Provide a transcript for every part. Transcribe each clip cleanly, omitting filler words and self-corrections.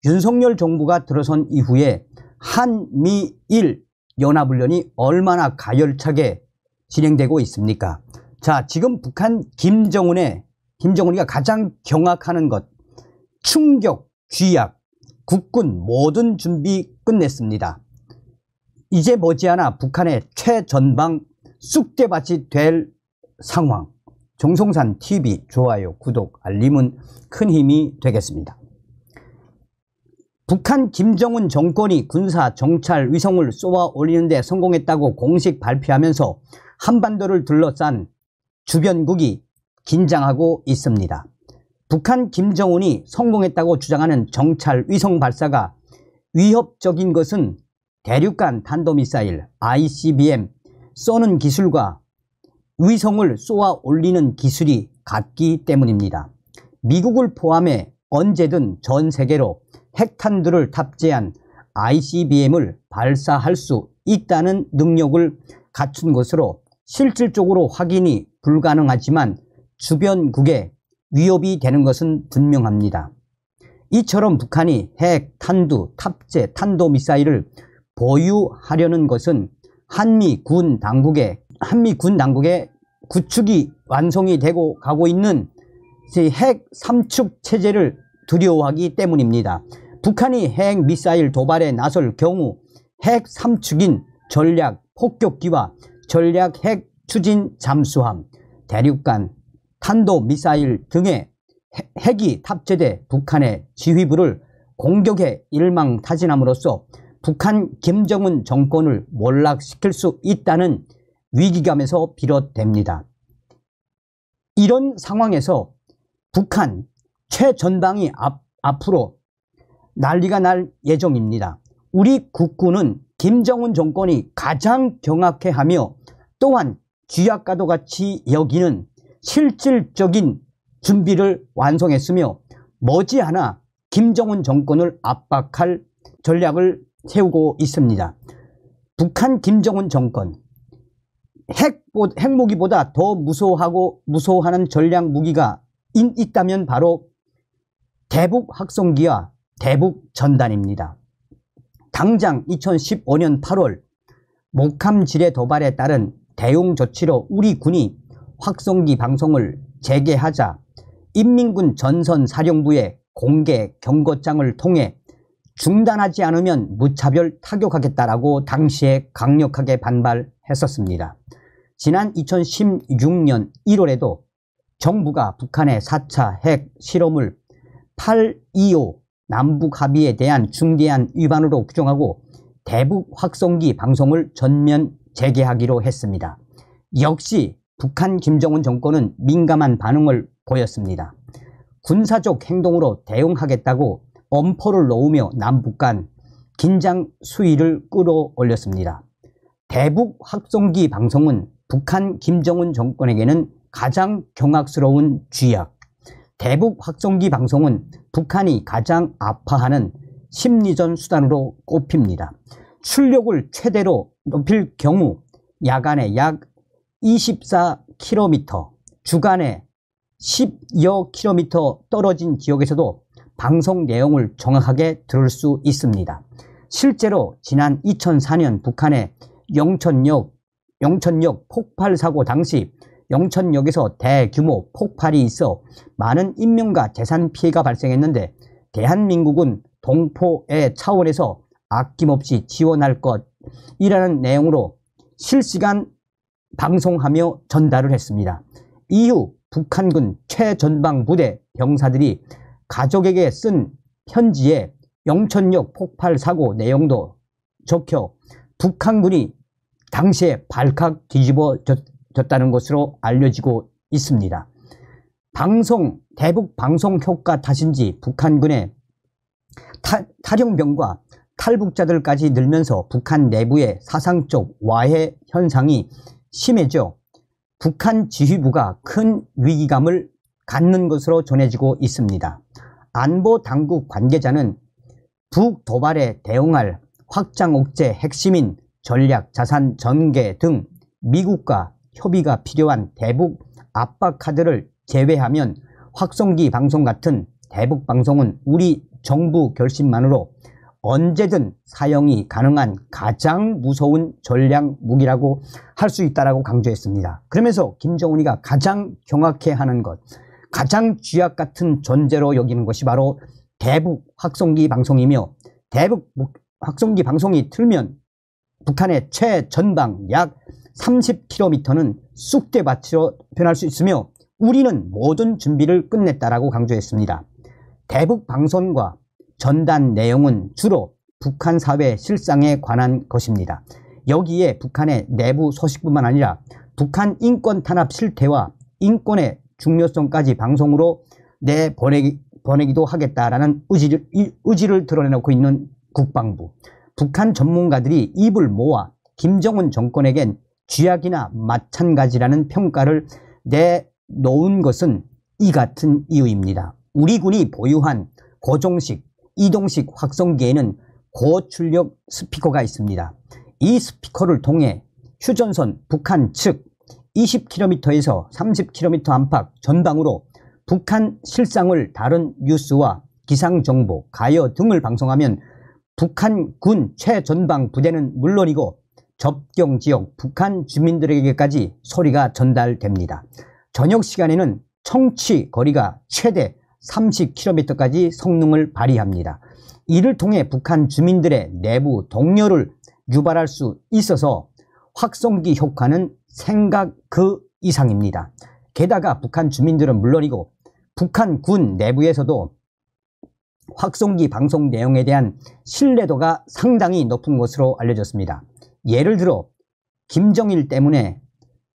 윤석열 정부가 들어선 이후에 한미일 연합훈련이 얼마나 가열차게 진행되고 있습니까? 자, 지금 북한 김정은이가 가장 경악하는 것, 충격, 쥐약, 국군 모든 준비 끝냈습니다. 이제 머지않아 북한의 최전방 쑥대밭이 될 상황. 정성산 TV 좋아요, 구독, 알림은 큰 힘이 되겠습니다. 북한 김정은 정권이 군사, 정찰, 위성을 쏘아 올리는 데 성공했다고 공식 발표하면서 한반도를 둘러싼 주변국이 긴장하고 있습니다. 북한 김정은이 성공했다고 주장하는 정찰 위성 발사가 위협적인 것은 대륙간 탄도미사일 ICBM 쏘는 기술과 위성을 쏘아 올리는 기술이 같기 때문입니다. 미국을 포함해 언제든 전 세계로 핵탄두를 탑재한 ICBM을 발사할 수 있다는 능력을 갖춘 것으로 실질적으로 확인이 불가능하지만 주변국에 위협이 되는 것은 분명합니다. 이처럼 북한이 핵, 탄두, 탑재, 탄도미사일을 보유하려는 것은 한미 군 당국의 구축이 완성이 되고 가고 있는 핵 삼축 체제를 두려워하기 때문입니다. 북한이 핵 미사일 도발에 나설 경우 핵 삼축인 전략 폭격기와 전략 핵 추진 잠수함, 대륙간 탄도미사일 등의 핵이 탑재돼 북한의 지휘부를 공격에 일망타진함으로써 북한 김정은 정권을 몰락시킬 수 있다는 위기감에서 비롯됩니다. 이런 상황에서 북한 최전방이 앞으로 난리가 날 예정입니다. 우리 국군은 김정은 정권이 가장 경악해하며 또한 쥐약과도 같이 여기는 실질적인 준비를 완성했으며 머지않아 김정은 정권을 압박할 전략을 세우고 있습니다. 북한 김정은 정권, 핵무기보다 더 무서워하는 전략 무기가 있다면 바로 대북 확성기와 대북 전단입니다. 당장 2015년 8월 목함 지뢰 도발에 따른 대응 조치로 우리 군이 확성기 방송을 재개하자 인민군 전선사령부의 공개 경고장을 통해 중단하지 않으면 무차별 타격하겠다라고 당시에 강력하게 반발했었습니다. 지난 2016년 1월에도 정부가 북한의 4차 핵 실험을 8.25 남북 합의에 대한 중대한 위반으로 규정하고 대북 확성기 방송을 전면 재개하기로 했습니다. 역시 북한 김정은 정권은 민감한 반응을 보였습니다. 군사적 행동으로 대응하겠다고 엄포를 놓으며 남북 간 긴장 수위를 끌어올렸습니다. 대북 확성기 방송은 북한 김정은 정권에게는 가장 경악스러운 쥐약. 대북 확성기 방송은 북한이 가장 아파하는 심리전 수단으로 꼽힙니다. 출력을 최대로 높일 경우 야간에 약 24km, 주간에 10여 km 떨어진 지역에서도 방송 내용을 정확하게 들을 수 있습니다. 실제로 지난 2004년 북한의 영천역 폭발 사고 당시 영천역에서 대규모 폭발이 있어 많은 인명과 재산 피해가 발생했는데 대한민국은 동포의 차원에서 아낌없이 지원할 것이라는 내용으로 실시간 방송하며 전달을 했습니다. 이후 북한군 최전방 부대 병사들이 가족에게 쓴 편지에 영천역 폭발 사고 내용도 적혀 북한군이 당시에 발칵 뒤집어졌다는 것으로 알려지고 있습니다. 대북 방송 효과 탓인지 북한군의 탈영병과 탈북자들까지 늘면서 북한 내부의 사상적 와해 현상이 심해져 북한 지휘부가 큰 위기감을 갖는 것으로 전해지고 있습니다. 안보 당국 관계자는 북 도발에 대응할 확장 억제 핵심인 전략 자산 전개 등 미국과 협의가 필요한 대북 압박 카드를 제외하면 확성기 방송 같은 대북방송은 우리 정부 결심만으로 언제든 사용이 가능한 가장 무서운 전략 무기라고 할 수 있다라고 강조했습니다. 그러면서 김정은이가 가장 경악해하는 것, 가장 쥐약 같은 존재로 여기는 것이 바로 대북 확성기 방송이며, 대북 확성기 방송이 틀면 북한의 최전방 약 30km는 쑥대밭으로 변할 수 있으며 우리는 모든 준비를 끝냈다라고 강조했습니다. 대북 방송과 전단 내용은 주로 북한 사회 실상에 관한 것입니다. 여기에 북한의 내부 소식뿐만 아니라 북한 인권 탄압 실태와 인권의 중요성까지 방송으로 내보내기도 하겠다라는 의지를 드러내놓고 있는 국방부. 북한 전문가들이 입을 모아 김정은 정권에겐 쥐약이나 마찬가지라는 평가를 내놓은 것은 이 같은 이유입니다. 우리 군이 보유한 고종식, 이동식 확성기에는 고출력 스피커가 있습니다. 이 스피커를 통해 휴전선 북한 측 20km에서 30km 안팎 전방으로 북한 실상을 다룬 뉴스와 기상정보, 가요 등을 방송하면 북한 군 최전방 부대는 물론이고 접경지역 북한 주민들에게까지 소리가 전달됩니다. 저녁 시간에는 청취 거리가 최대 30km까지 성능을 발휘합니다. 이를 통해 북한 주민들의 내부 동요를 유발할 수 있어서 확성기 효과는 생각 그 이상입니다. 게다가 북한 주민들은 물론이고 북한 군 내부에서도 확성기 방송 내용에 대한 신뢰도가 상당히 높은 것으로 알려졌습니다. 예를 들어 김정일 때문에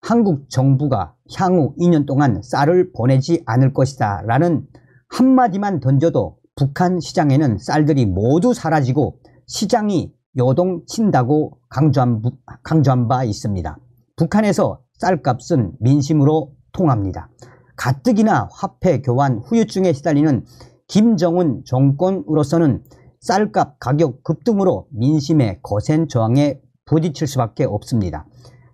한국 정부가 향후 2년 동안 쌀을 보내지 않을 것이다 라는 한마디만 던져도 북한 시장에는 쌀들이 모두 사라지고 시장이 요동친다고 강조한 바 있습니다. 북한에서 쌀값은 민심으로 통합니다. 가뜩이나 화폐 교환 후유증에 시달리는 김정은 정권으로서는 쌀값 가격 급등으로 민심의 거센 저항에 부딪힐 수밖에 없습니다.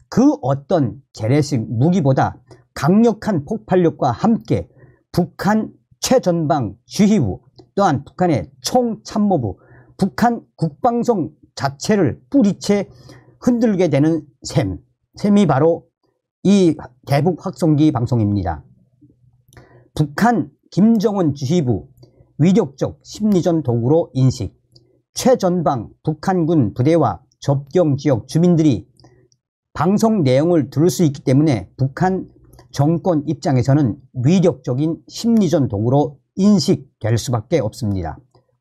그 어떤 재래식 무기보다 강력한 폭발력과 함께 북한 최전방 지휘부 또한 북한의 총참모부, 북한 국방성 자체를 뿌리채 흔들게 되는 셈이 바로 이 대북 확성기 방송입니다. 북한 김정은 지휘부 위력적 심리전 도구로 인식, 최전방 북한군 부대와 접경지역 주민들이 방송 내용을 들을 수 있기 때문에 북한 정권 입장에서는 위력적인 심리전 도구로 인식될 수밖에 없습니다.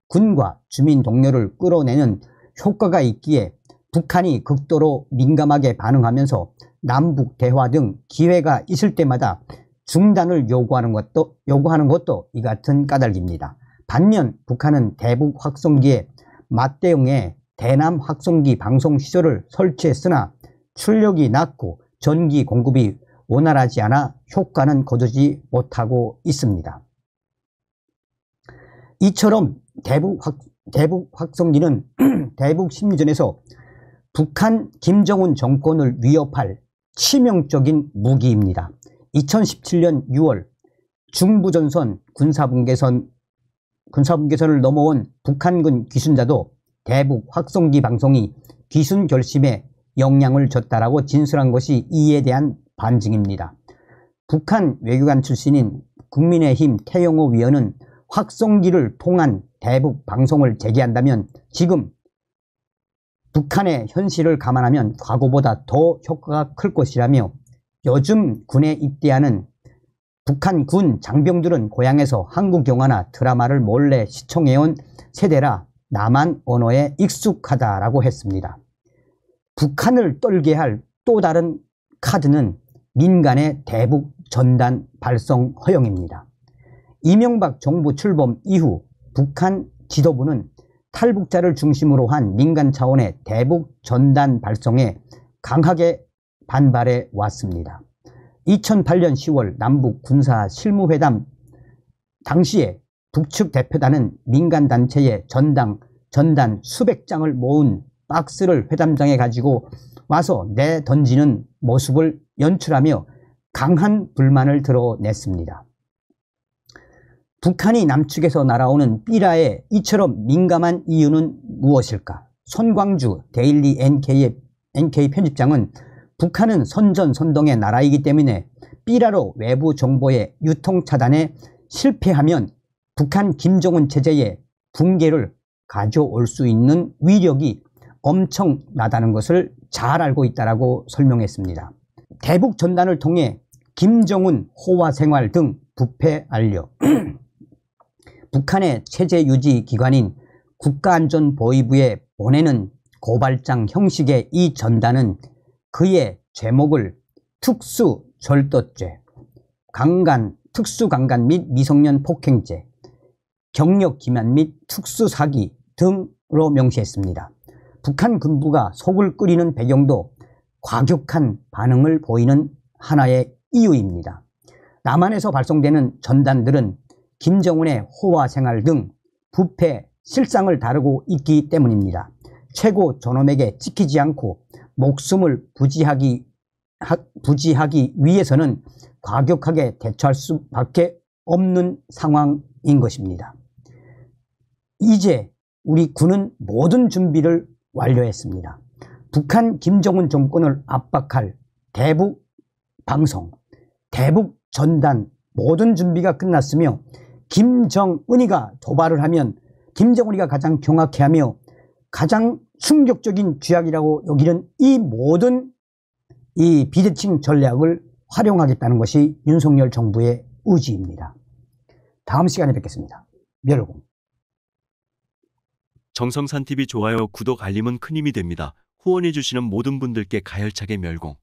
군과 주민 동료를 끌어내는 효과가 있기에 북한이 극도로 민감하게 반응하면서 남북 대화 등 기회가 있을 때마다 중단을 요구하는 것도 이 같은 까닭입니다. 반면 북한은 대북 확성기에 맞대응해 대남 확성기 방송 시설을 설치했으나 출력이 낮고 전기 공급이 원활하지 않아 효과는 거두지 못하고 있습니다. 이처럼 대북 확성기는 대북 심리전에서 북한 김정은 정권을 위협할 치명적인 무기입니다. 2017년 6월 중부전선 군사분계선을 넘어온 북한군 귀순자도 대북 확성기 방송이 귀순 결심에 영향을 줬다라고 진술한 것이 이에 대한 반증입니다. 북한 외교관 출신인 국민의힘 태영호 위원은 확성기를 통한 대북 방송을 제기한다면 지금 북한의 현실을 감안하면 과거보다 더 효과가 클 것이라며 요즘 군에 입대하는 북한 군 장병들은 고향에서 한국 영화나 드라마를 몰래 시청해온 세대라 남한 언어에 익숙하다라고 했습니다. 북한을 떨게 할 또 다른 카드는 민간의 대북 전단 발송 허용입니다. 이명박 정부 출범 이후 북한 지도부는 탈북자를 중심으로 한 민간 차원의 대북 전단 발송에 강하게 반발해 왔습니다. 2008년 10월 남북 군사 실무회담 당시에 북측 대표단은 민간단체의 전단 수백 장을 모은 박스를 회담장에 가지고 와서 내던지는 모습을 연출하며 강한 불만을 드러냈습니다. 북한이 남측에서 날아오는 삐라에 이처럼 민감한 이유는 무엇일까? 손광주 데일리 NK 편집장은 북한은 선전선동의 나라이기 때문에 삐라로 외부 정보의 유통 차단에 실패하면 북한 김정은 체제의 붕괴를 가져올 수 있는 위력이 엄청나다는 것을 잘 알고 있다고 설명했습니다. 대북 전단을 통해 김정은 호화 생활 등 부패 알려 북한의 체제 유지 기관인 국가안전보위부에 보내는 고발장 형식의 이 전단은 그의 제목을 특수절도죄, 특수강간 및 미성년 폭행죄, 경력기만 및 특수사기 등으로 명시했습니다. 북한 군부가 속을 끓이는 배경도 과격한 반응을 보이는 하나의 이유입니다. 남한에서 발송되는 전단들은 김정은의 호화 생활 등 부패 실상을 다루고 있기 때문입니다. 최고 존엄에게 찍히지 않고 목숨을 부지하기 위해서는 과격하게 대처할 수밖에 없는 상황인 것입니다. 이제 우리 군은 모든 준비를 완료했습니다. 북한 김정은 정권을 압박할 대북 방송, 대북 전단 모든 준비가 끝났으며 김정은이가 도발을 하면 김정은이가 가장 경악해하며 가장 충격적인 쥐약이라고 여기는 이 모든 이 비대칭 전략을 활용하겠다는 것이 윤석열 정부의 의지입니다. 다음 시간에 뵙겠습니다. 멸공. 정성산TV 좋아요, 구독, 알림은 큰 힘이 됩니다. 후원해주시는 모든 분들께 가열차게 멸공.